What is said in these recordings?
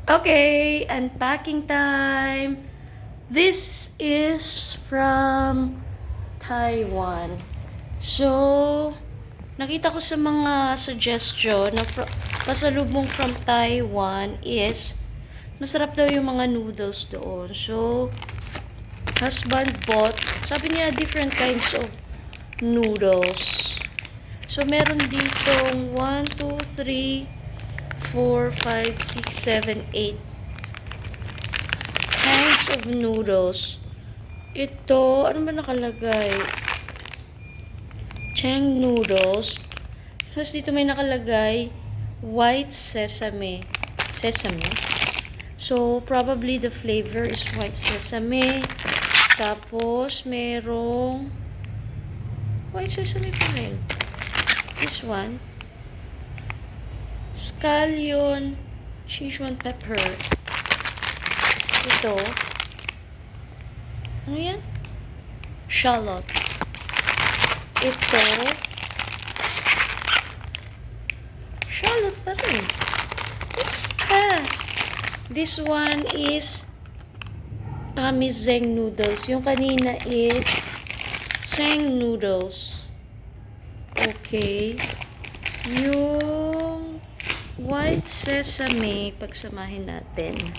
Okay, unpacking time. This is from Taiwan. So, nakita ko sa mga suggestion na pasalubong from Taiwan is masarap daw yung mga noodles doon. So, husband bought, sabi niya different kinds of noodles. So, meron ditong 1, 2, 3, 4, 5, 6, 7, 8 kinds of noodles. Ito, ano ba nakalagay? Chang noodles. Tapos dito may nakalagay white sesame. Sesame. So, probably the flavor is white sesame. Tapos, merong white sesame pa rin. This one. Scallion Sichuan pepper. Ito. Ano yan? Shallot. Ito. Shallot pa rin. This one is Amizeng noodles. Yung kanina is Seng noodles. Okay. Yung white sesame, pagsamahin natin.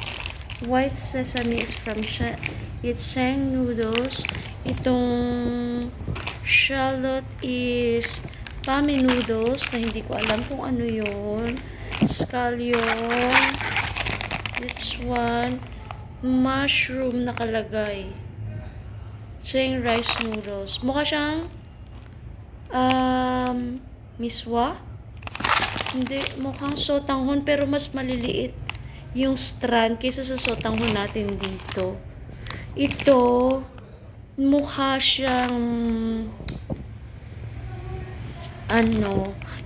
White sesame is from Seng noodles. Itong shallot is Pame noodles na hindi ko alam kung ano yun. Scallion. This one. Mushroom nakalagay. Seng rice noodles. Mukha siyang miswa. Hindi, mukhang sotanghon pero mas maliliit yung strand kaysa sa sotanghon natin dito. Ito, mukha siyang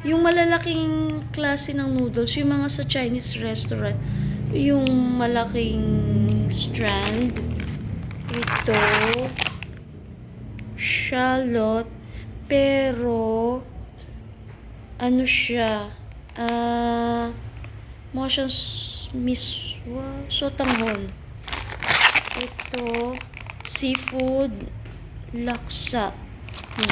yung malalaking klase ng noodles, yung mga sa Chinese restaurant, yung malaking strand. Ito, shallot, pero ano siya, mukha siyang miswa, sotanghon. Ito, seafood, laksa,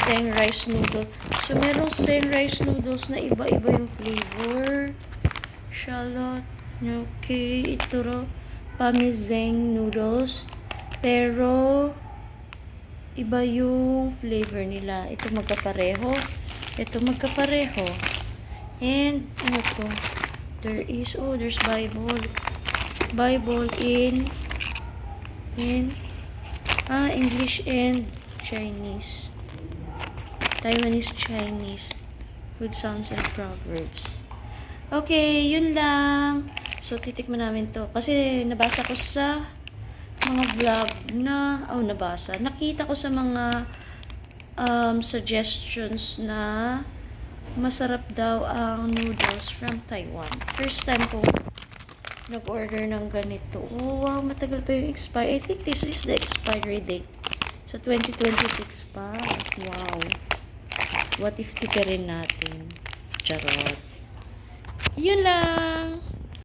Seng rice noodle. So, merong Seng rice noodles na iba-iba yung flavor. Shallot. Okay, ito ro. Pamizeng noodles. Pero, iba yung flavor nila. Ito magkapareho. Ito magkapareho. And, ano to? There's Bible. Bible in English and Chinese. Taiwanese Chinese with Psalms and Proverbs. Okay, yun lang. So, titikman namin to. Kasi, nabasa ko sa mga vlog na, nakita ko sa mga suggestions na masarap daw ang noodles from Taiwan. First time ko nag-order ng ganito. Oh, wow, matagal pa yung expire. I think this is the expiry date. Sa 2026 pa. Wow. What if tikarin natin? Charot. Yun lang.